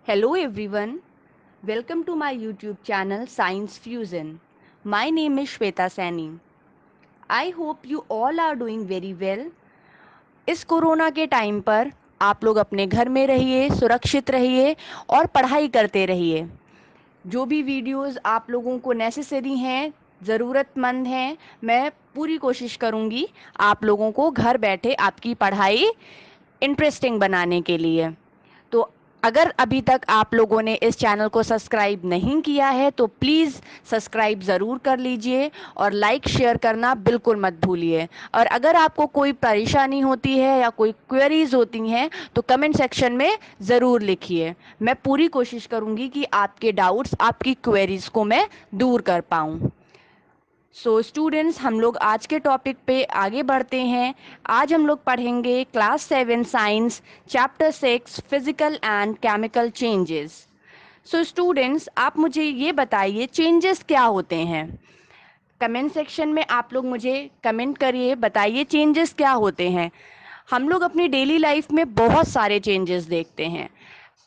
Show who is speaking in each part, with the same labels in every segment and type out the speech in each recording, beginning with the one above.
Speaker 1: Hello everyone, welcome to my YouTube channel Science Fusion. My name is Shweta Saini. I hope you all are doing very well. इस corona के time पर आप लोग अपने घर में रहिए, सुरक्षित रहिए और पढ़ाई करते रहिए। जो भी वीडियोस आप लोगों को नेसेसरी हैं, ज़रूरतमंद हैं, मैं पूरी कोशिश करूँगी आप लोगों को घर बैठे आपकी पढ़ाई इंटरेस्टिंग बनाने के लिए। तो अगर अभी तक आप लोगों ने इस चैनल को सब्सक्राइब नहीं किया है तो प्लीज़ सब्सक्राइब ज़रूर कर लीजिए और लाइक शेयर करना बिल्कुल मत भूलिए। और अगर आपको कोई परेशानी होती है या कोई क्वेरीज होती हैं तो कमेंट सेक्शन में ज़रूर लिखिए। मैं पूरी कोशिश करूँगी कि आपके डाउट्स, आपकी क्वेरीज को मैं दूर कर पाऊँ। सो स्टूडेंट्स, हम लोग आज के टॉपिक पे आगे बढ़ते हैं। आज हम लोग पढ़ेंगे class 7 science chapter 6 physical and chemical changes. So students, आप मुझे ये बताइए चेंजेस क्या होते हैं। कमेंट सेक्शन में आप लोग मुझे कमेंट करिए, बताइए चेंजेस क्या होते हैं। हम लोग अपनी डेली लाइफ में बहुत सारे चेंजेस देखते हैं,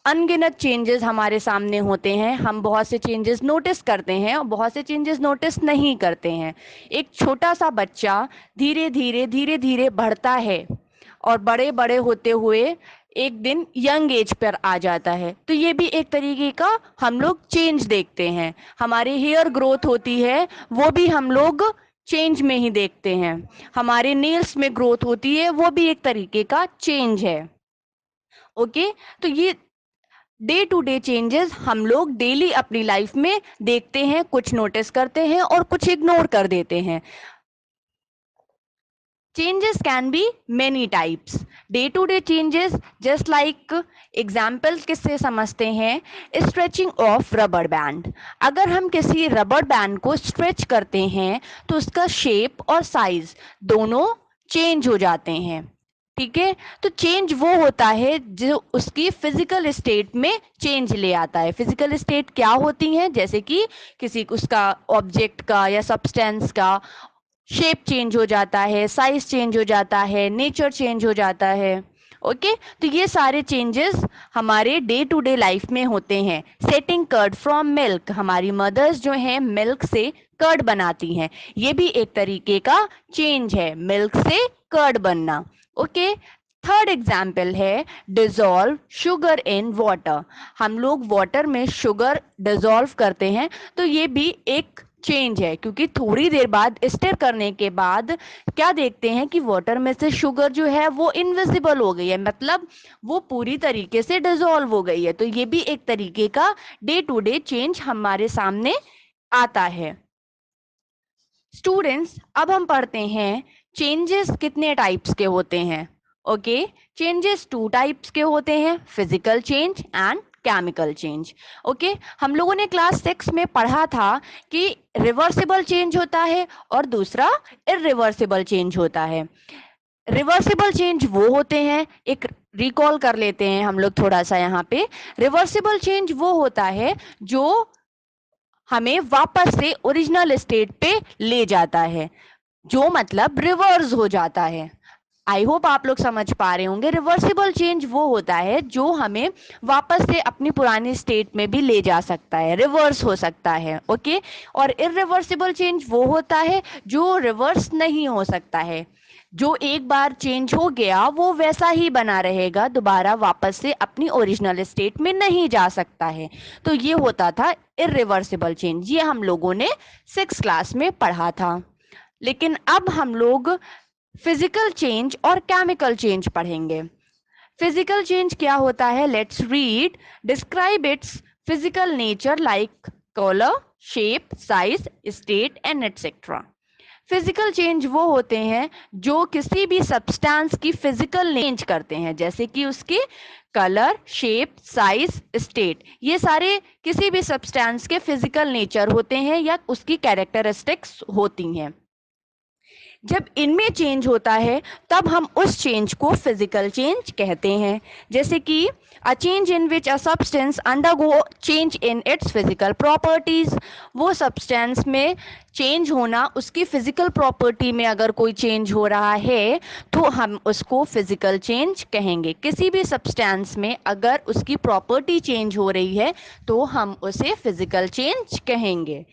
Speaker 1: अनगिनत चेंजेस हमारे सामने होते हैं। हम बहुत से चेंजेस नोटिस करते हैं और बहुत से चेंजेस नोटिस नहीं करते हैं। एक छोटा सा बच्चा धीरे धीरे बढ़ता है और बड़े बड़े होते हुए एक दिन यंग एज पर आ जाता है। तो ये भी एक तरीके का हम लोग चेंज देखते हैं। हमारे हेयर ग्रोथ होती है, वो भी हम लोग चेंज में ही देखते हैं। हमारे नेल्स में ग्रोथ होती है, वो भी एक तरीके का चेंज है। ओके, तो ये डे टू डे चेंजेस हम लोग डेली अपनी लाइफ में देखते हैं, कुछ नोटिस करते हैं और कुछ इग्नोर कर देते हैं। Changes can be many types. Day to day changes just like examples किससे समझते हैं। Stretching of rubber band. अगर हम किसी रबर बैंड को स्ट्रेच करते हैं तो उसका शेप और साइज दोनों चेंज हो जाते हैं। ठीक है, तो चेंज वो होता है जो उसकी फिजिकल स्टेट में चेंज ले आता है। फिजिकल स्टेट क्या होती है, जैसे कि किसी उसका ऑब्जेक्ट का या सब्सटेंस का शेप चेंज हो जाता है, साइज चेंज हो जाता है, नेचर चेंज हो जाता है। ओके, तो ये सारे चेंजेस हमारे डे टू डे लाइफ में होते हैं। सेटिंग कर्ड फ्रॉम मिल्क, हमारी मदर्स जो हैं मिल्क से कर्ड बनाती हैं, ये भी एक तरीके का चेंज है, मिल्क से कर्ड बनना। ओके, थर्ड एग्जाम्पल है डिजोल्व शुगर इन वाटर। हम लोग वाटर में शुगर डिजोल्व करते हैं, तो ये भी एक चेंज है, क्योंकि थोड़ी देर बाद स्टर करने के बाद क्या देखते हैं कि वाटर में से शुगर जो है वो इनविजिबल हो गई है, मतलब वो पूरी तरीके से डिजोल्व हो गई है। तो ये भी एक तरीके का डे टू डे चेंज हमारे सामने आता है। स्टूडेंट्स, अब हम पढ़ते हैं चेंजेस कितने टाइप्स के होते हैं। ओके, चेंजेस टू टाइप्स के होते हैं, physical change and chemical change. Okay, हम लोगों ने क्लास 6 में पढ़ा था कि रिवर्सिबल चेंज होता है और दूसरा इरिवर्सिबल चेंज होता है। रिवर्सिबल चेंज वो होते हैं, एक रिकॉल कर लेते हैं हम लोग थोड़ा सा यहाँ पे। रिवर्सिबल चेंज वो होता है जो हमें वापस से ओरिजिनल स्टेट पे ले जाता है, जो मतलब रिवर्स हो जाता है। आई होप आप लोग समझ पा रहे होंगे। रिवर्सिबल चेंज वो होता है जो हमें वापस से अपनी पुरानी स्टेट में भी ले जा सकता है, रिवर्स हो सकता है। ओके, और इरिवर्सिबल चेंज वो होता है जो रिवर्स नहीं हो सकता है, जो एक बार चेंज हो गया वो वैसा ही बना रहेगा, दोबारा वापस से अपनी ओरिजिनल स्टेट में नहीं जा सकता है। तो ये होता था इरिवर्सिबल चेंज, ये हम लोगों ने 6 क्लास में पढ़ा था। लेकिन अब हम लोग फिजिकल चेंज और केमिकल चेंज पढ़ेंगे। फिजिकल चेंज क्या होता है, let's read. Describe it's physical nature like colour, shape, size, state and etcetera. Physical change वो होते हैं जो किसी भी सब्सटेंस की फिजिकल चेंज करते हैं, जैसे कि उसके कलर, शेप, साइज, स्टेट, ये सारे किसी भी सब्सटेंस के फिजिकल नेचर होते हैं या उसकी कैरेक्टरिस्टिक्स होती हैं। जब इनमें चेंज होता है तब हम उस चेंज को फिजिकल चेंज कहते हैं। जैसे कि a change in which a substance undergo change in its physical properties, वो सब्सटेंस में चेंज होना, उसकी फिजिकल प्रॉपर्टी में अगर कोई चेंज हो रहा है तो हम उसको फिजिकल चेंज कहेंगे। किसी भी सब्सटेंस में अगर उसकी प्रॉपर्टी चेंज हो रही है तो हम उसे फिजिकल चेंज कहेंगे।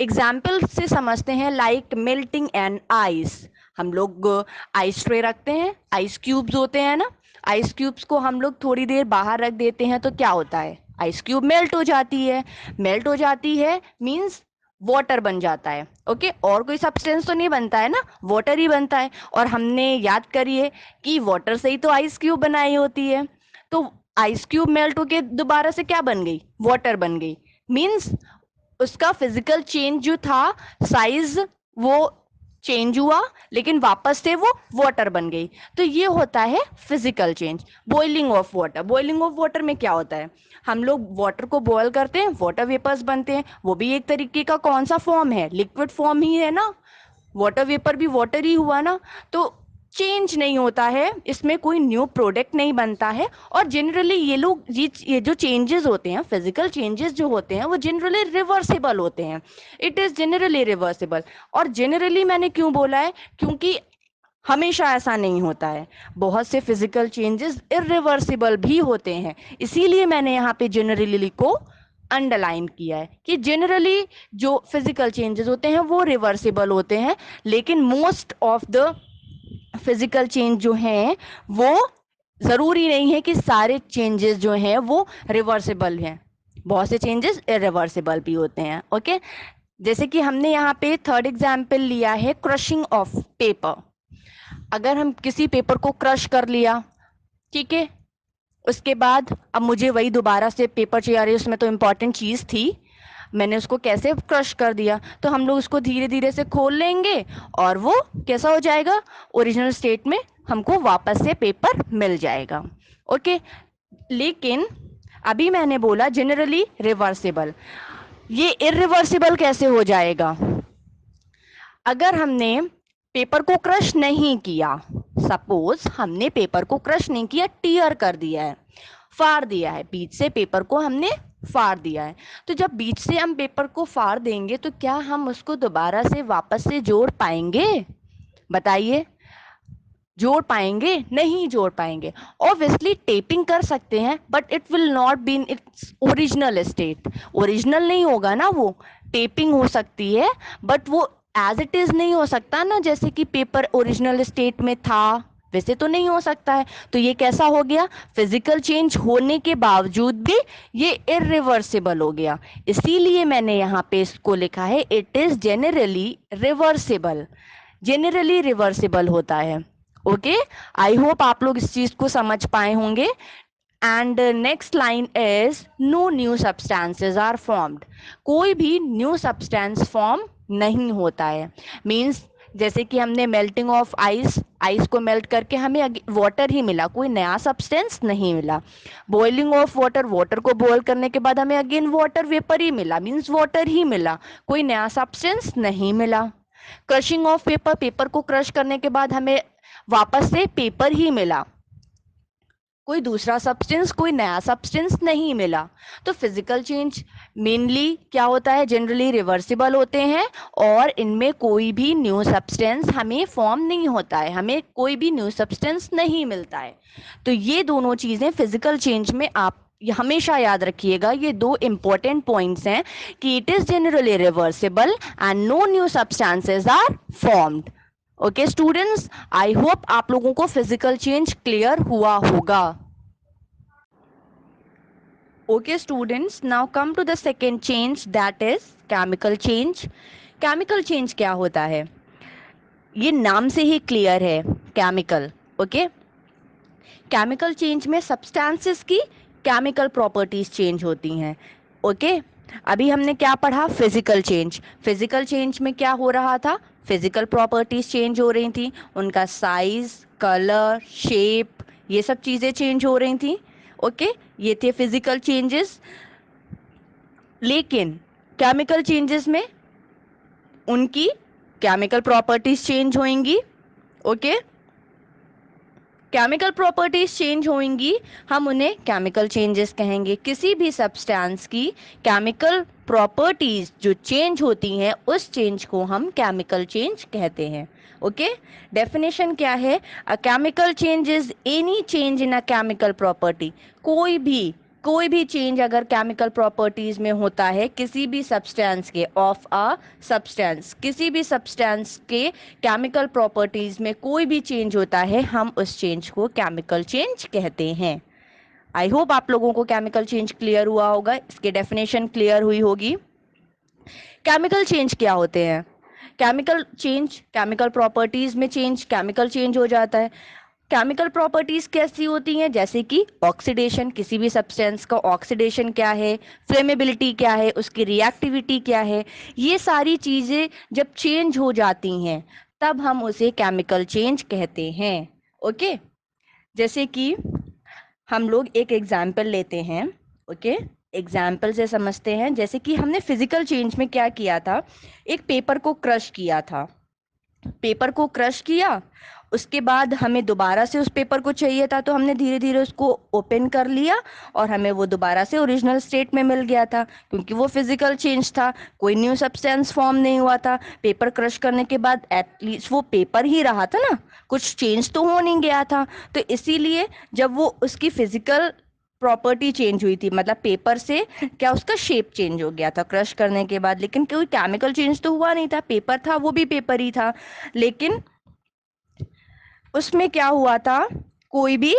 Speaker 1: एग्जाम्पल से समझते हैं, लाइक मेल्टिंग एंड आइस। हम लोग आइस ट्रे रखते हैं, आइस क्यूब्स होते हैं ना, आइस क्यूब्स को हम लोग थोड़ी देर बाहर रख देते हैं तो क्या होता है, आइस क्यूब मेल्ट हो जाती है। मेल्ट हो जाती है मींस वाटर बन जाता है। ओके, और कोई सब्सटेंस तो नहीं बनता है ना, वाटर ही बनता है। और हमने याद करिए कि वाटर से ही तो आइस क्यूब बनाई होती है। तो आइस क्यूब मेल्ट होके दोबारा से क्या बन गई, वाटर बन गई। मींस उसका फिजिकल चेंज जो था, साइज वो चेंज हुआ, लेकिन वापस से वो वाटर बन गई। तो ये होता है physical change. Boiling of water, boiling of water में क्या होता है, हम लोग वाटर को बॉयल करते हैं, वाटर वेपर्स बनते हैं। वो भी एक तरीके का कौन सा फॉर्म है, लिक्विड फॉर्म ही है ना, वाटर वेपर भी वाटर ही हुआ ना। तो चेंज नहीं होता है, इसमें कोई न्यू प्रोडक्ट नहीं बनता है। और जनरली ये लोग ये जो चेंजेस होते हैं, फिजिकल चेंजेस जो होते हैं, वो जनरली रिवर्सिबल होते हैं। It is generally reversible. और जनरली मैंने क्यों बोला है, क्योंकि हमेशा ऐसा नहीं होता है, बहुत से फिजिकल चेंजेस इरिवर्सिबल भी होते हैं। इसीलिए मैंने यहाँ पे जनरली को अंडरलाइन किया है कि जनरली जो फिजिकल चेंजेस होते हैं वो रिवर्सिबल होते हैं, लेकिन most of the physical change जो हैं वो जरूरी नहीं है कि सारे चेंजेस जो हैं वो रिवर्सिबल हैं, बहुत से चेंजेस इरिवर्सिबल भी होते हैं। ओके, जैसे कि हमने यहाँ पे थर्ड एग्जाम्पल लिया है क्रशिंग ऑफ पेपर। अगर हम किसी पेपर को क्रश कर लिया, ठीक है, उसके बाद अब मुझे वही दोबारा से पेपर चाहिए, उसमें तो इम्पॉर्टेंट चीज़ थी, मैंने उसको कैसे क्रश कर दिया, तो हम लोग उसको धीरे धीरे से खोल लेंगे और वो कैसा हो जाएगा, ओरिजिनल स्टेट में हमको वापस से पेपर मिल जाएगा। ओके, लेकिन अभी मैंने बोला जनरली रिवर्सिबल, ये इरिवर्सिबल कैसे हो जाएगा, अगर हमने पेपर को क्रश नहीं किया, सपोज हमने पेपर को क्रश नहीं किया, टीयर कर दिया है, फाड़ दिया है, बीच से पेपर को हमने फाड़ दिया है, तो जब बीच से हम पेपर को फाड़ देंगे तो क्या हम उसको दोबारा से वापस से जोड़ पाएंगे, बताइए, जोड़ पाएंगे, नहीं जोड़ पाएंगे। ऑब्वियसली टेपिंग कर सकते हैं but it will not be in its original state, original नहीं होगा ना वो, टेपिंग हो सकती है बट वो एज इट इज नहीं हो सकता ना, जैसे कि पेपर ओरिजिनल स्टेट में था वैसे तो नहीं हो सकता है। तो ये कैसा हो गया, फिजिकल चेंज होने के बावजूद भी ये इरिवर्सिबल हो गया। इसीलिए मैंने यहाँ पे इसको लिखा है it is generally reversible, generally reversible होता है। ओके, आई होप आप लोग इस चीज को समझ पाए होंगे। And next line is no new substances are formed, कोई भी न्यू सब्सटेंस फॉर्म नहीं होता है। मीन्स जैसे कि हमने मेल्टिंग ऑफ आइस, आइस को मेल्ट करके हमें वाटर ही मिला, कोई नया सब्सटेंस नहीं मिला। बॉइलिंग ऑफ वाटर, वाटर को बॉयल करने के बाद हमें अगेन वाटर वेपर ही मिला, मीन्स वाटर ही मिला, कोई नया सब्सटेंस नहीं मिला। क्रशिंग ऑफ पेपर, पेपर को क्रश करने के बाद हमें वापस से पेपर ही मिला, कोई दूसरा सब्सटेंस, कोई नया सब्सटेंस नहीं मिला। तो फिजिकल चेंज मेनली क्या होता है, जनरली रिवर्सिबल होते हैं और इनमें कोई भी न्यू सब्सटेंस हमें फॉर्म नहीं होता है, हमें कोई भी न्यू सब्सटेंस नहीं मिलता है। तो ये दोनों चीजें फिजिकल चेंज में आप हमेशा याद रखिएगा, ये दो इंपॉर्टेंट पॉइंट्स हैं कि it is generally reversible and no new substances are formed. Okay students, I hope आप लोगों को फिजिकल चेंज क्लियर हुआ होगा। Okay students, now come to the second change, that is chemical change. Chemical change क्या होता है, ये नाम से ही क्लियर है, केमिकल। ओके, केमिकल चेंज में सब्सटेंसेस की केमिकल प्रॉपर्टीज चेंज होती हैं। ओके, अभी हमने क्या पढ़ा, फिजिकल चेंज। फिजिकल चेंज में क्या हो रहा था, फिजिकल प्रॉपर्टीज चेंज हो रही थी, उनका साइज, कलर, शेप, ये सब चीज़ें चेंज हो रही थी। ओके, ये थे फिजिकल चेंजेस। लेकिन केमिकल चेंजेस में उनकी केमिकल प्रॉपर्टीज चेंज होंगी। ओके, केमिकल प्रॉपर्टीज चेंज होंगी, हम उन्हें केमिकल चेंजेस कहेंगे। किसी भी सब्सटेंस की केमिकल प्रॉपर्टीज जो चेंज होती हैं, उस चेंज को हम केमिकल चेंज कहते हैं। ओके, डेफिनेशन क्या है? A chemical change is any change in a chemical property. कोई भी चेंज अगर केमिकल प्रॉपर्टीज में होता है किसी भी सब्सटेंस के, ऑफ अ सब्सटेंस, किसी भी सब्सटेंस के केमिकल प्रॉपर्टीज में कोई भी चेंज होता है, हम उस चेंज को केमिकल चेंज कहते हैं। आई होप आप लोगों को केमिकल चेंज क्लियर हुआ होगा, इसकी डेफिनेशन क्लियर हुई होगी। केमिकल चेंज क्या होते हैं? केमिकल चेंज, केमिकल प्रॉपर्टीज में चेंज, केमिकल चेंज हो जाता है। केमिकल प्रॉपर्टीज कैसी होती हैं? जैसे कि ऑक्सीडेशन, किसी भी सब्सटेंस का ऑक्सीडेशन क्या है, फ्लेमेबिलिटी क्या है, उसकी रिएक्टिविटी क्या है, ये सारी चीजें जब चेंज हो जाती हैं तब हम उसे केमिकल चेंज कहते हैं। ओके, जैसे कि हम लोग एक एग्जाम्पल लेते हैं। ओके, एग्जाम्पल से समझते हैं। जैसे कि हमने फिजिकल चेंज में क्या किया था, एक पेपर को क्रश किया था। पेपर को क्रश किया, उसके बाद हमें दोबारा से उस पेपर को चाहिए था, तो हमने धीरे धीरे उसको ओपन कर लिया और हमें वो दोबारा से ओरिजिनल स्टेट में मिल गया था, क्योंकि वो फिजिकल चेंज था, कोई न्यू सब्सटेंस फॉर्म नहीं हुआ था। पेपर क्रश करने के बाद एटलीस्ट वो पेपर ही रहा था ना, कुछ चेंज तो हो नहीं गया था। तो इसीलिए जब वो उसकी फिजिकल प्रॉपर्टी चेंज हुई थी, मतलब पेपर से क्या उसका शेप चेंज हो गया था क्रश करने के बाद, लेकिन कोई केमिकल चेंज तो हुआ नहीं था। पेपर था, वो भी पेपर ही था, लेकिन उसमें क्या हुआ था, कोई भी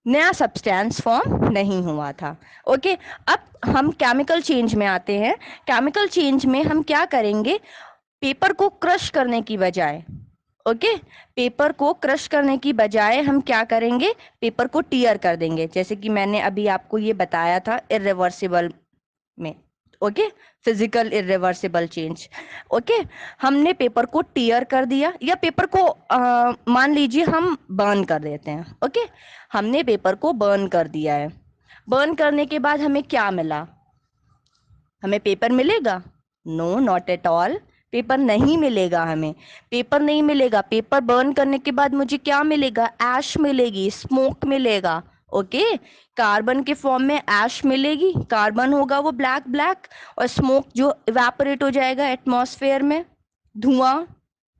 Speaker 1: नया सब्सटेंस फॉर्म नहीं हुआ था। ओके, अब हम केमिकल चेंज में आते हैं। केमिकल चेंज में हम क्या करेंगे, पेपर को क्रश करने की बजाय, ओके, पेपर को क्रश करने की बजाय हम क्या करेंगे, पेपर को टीयर कर देंगे। जैसे कि मैंने अभी आपको ये बताया था इरिवर्सिबल में। Okay, physical irreversible change. Okay, हमने पेपर को टीयर कर दिया, या पेपर को मान लीजिए हम बर्न कर देते हैं। ओके, हमने पेपर को बर्न कर दिया है। बर्न करने के बाद हमें क्या मिला, हमें पेपर मिलेगा? No, not at all, paper नहीं मिलेगा हमें। पेपर नहीं मिलेगा। पेपर बर्न करने के बाद मुझे क्या मिलेगा, ऐश मिलेगी, स्मोक मिलेगा। ओके, कार्बन के फॉर्म में ऐश मिलेगी, कार्बन होगा वो ब्लैक ब्लैक, और स्मोक जो इवेपोरेट हो जाएगा एटमॉस्फेयर में, धुआं।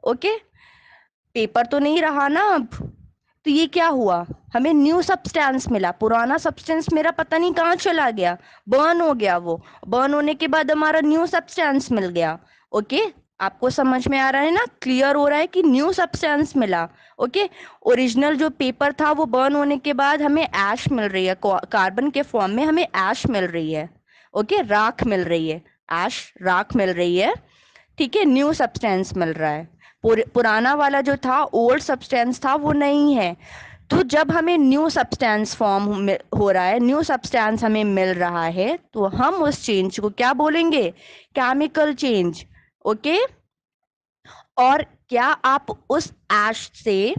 Speaker 1: ओके, पेपर तो नहीं रहा ना अब। तो ये क्या हुआ, हमें न्यू सब्सटेंस मिला, पुराना सब्सटेंस मेरा पता नहीं कहाँ चला गया, बर्न हो गया। वो बर्न होने के बाद हमारा न्यू सब्सटेंस मिल गया। ओके, आपको समझ में आ रहा है ना, क्लियर हो रहा है कि न्यू सब्सटेंस मिला। ओके, ओरिजिनल जो पेपर था वो बर्न होने के बाद हमें ऐश मिल रही है, कार्बन के फॉर्म में हमें ऐश मिल रही है। ओके, राख मिल रही है, ऐश राख मिल रही है। ठीक है, न्यू सब्सटेंस मिल रहा है, पुराना वाला जो था, ओल्ड सब्सटेंस था, वो नहीं है। तो जब हमें न्यू सब्सटेंस फॉर्म हो रहा है, न्यू सब्सटेंस हमें मिल रहा है, तो हम उस चेंज को क्या बोलेंगे, केमिकल चेंज। ओके, और क्या आप उस ऐश से,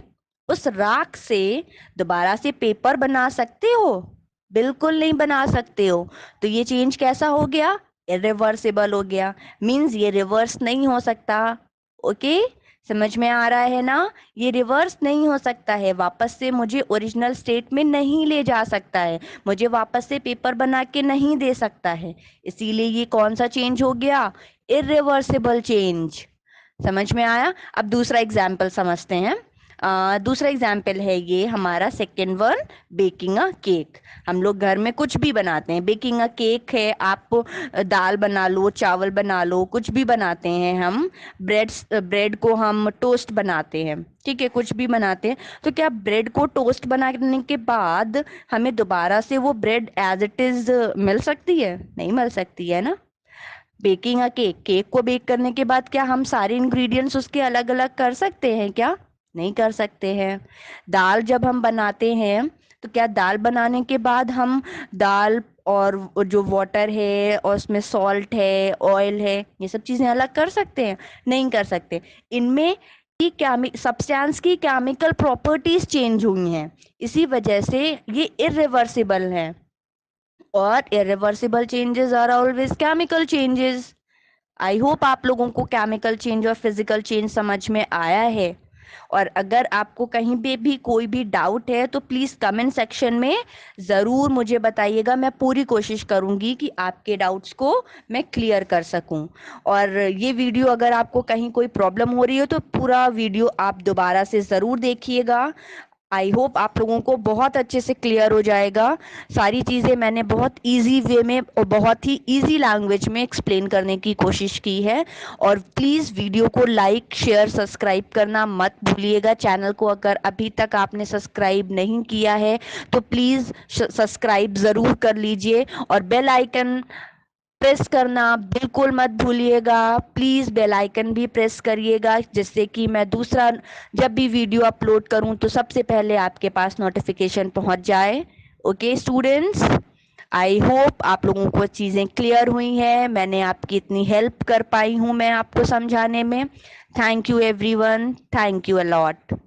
Speaker 1: उस राख से दोबारा से पेपर बना सकते हो? बिल्कुल नहीं बना सकते हो। तो ये चेंज कैसा हो गया, इरिवर्सिबल हो गया, मींस ये रिवर्स नहीं हो सकता। ओके, समझ में आ रहा है ना, ये रिवर्स नहीं हो सकता है, वापस से मुझे ओरिजिनल स्टेट में नहीं ले जा सकता है, मुझे वापस से पेपर बना के नहीं दे सकता है। इसीलिए ये कौन सा चेंज हो गया, इरिवर्सिबल चेंज। समझ में आया? अब दूसरा एग्जाम्पल समझते हैं। दूसरा एग्जाम्पल है ये हमारा सेकेंड वन, बेकिंग अ केक। हम लोग घर में कुछ भी बनाते हैं, बेकिंग अ केक है, आप दाल बना लो, चावल बना लो, कुछ भी बनाते हैं हम। ब्रेड को हम टोस्ट बनाते हैं, ठीक है, कुछ भी बनाते हैं। तो क्या ब्रेड को टोस्ट बनाने के बाद हमें दोबारा से वो ब्रेड एज इट इज मिल सकती है? नहीं मिल सकती है ना। बेकिंग अ केक, केक को बेक करने के बाद क्या हम सारे इंग्रेडिएंट्स उसके अलग अलग कर सकते हैं क्या? नहीं कर सकते हैं। दाल जब हम बनाते हैं, तो क्या दाल बनाने के बाद हम दाल और वो जो वाटर है और उसमें सॉल्ट है, ऑयल है, ये सब चीजें अलग कर सकते हैं? नहीं कर सकते। इनमें की सब्सटेंस की केमिकल प्रॉपर्टीज चेंज हुई हैं, इसी वजह से ये इरिवर्सिबल हैं। और irreversible changes are always chemical changes. I hope आप लोगों को केमिकल चेंज और फिजिकल चेंज समझ में आया है। और अगर आपको कहीं पे भी कोई भी डाउट है तो प्लीज़ कमेंट सेक्शन में ज़रूर मुझे बताइएगा। मैं पूरी कोशिश करूँगी कि आपके डाउट्स को मैं क्लियर कर सकूँ। और ये वीडियो अगर आपको कहीं कोई प्रॉब्लम हो रही हो तो पूरा वीडियो आप दोबारा से ज़रूर देखिएगा। आई होप आप लोगों को बहुत अच्छे से क्लियर हो जाएगा। सारी चीज़ें मैंने बहुत इजी वे में और बहुत ही इजी लैंग्वेज में एक्सप्लेन करने की कोशिश की है। और प्लीज़ वीडियो को लाइक शेयर सब्सक्राइब करना मत भूलिएगा। चैनल को अगर अभी तक आपने सब्सक्राइब नहीं किया है तो प्लीज़ सब्सक्राइब ज़रूर कर लीजिए और बेल आइकन प्रेस करना बिल्कुल मत भूलिएगा। प्लीज़ बेल आइकन भी प्रेस करिएगा जिससे कि मैं दूसरा जब भी वीडियो अपलोड करूं तो सबसे पहले आपके पास नोटिफिकेशन पहुंच जाए। ओके स्टूडेंट्स, आई होप आप लोगों को चीज़ें क्लियर हुई हैं। मैंने आपकी इतनी हेल्प कर पाई हूं मैं आपको समझाने में। Thank you everyone, thank you a lot.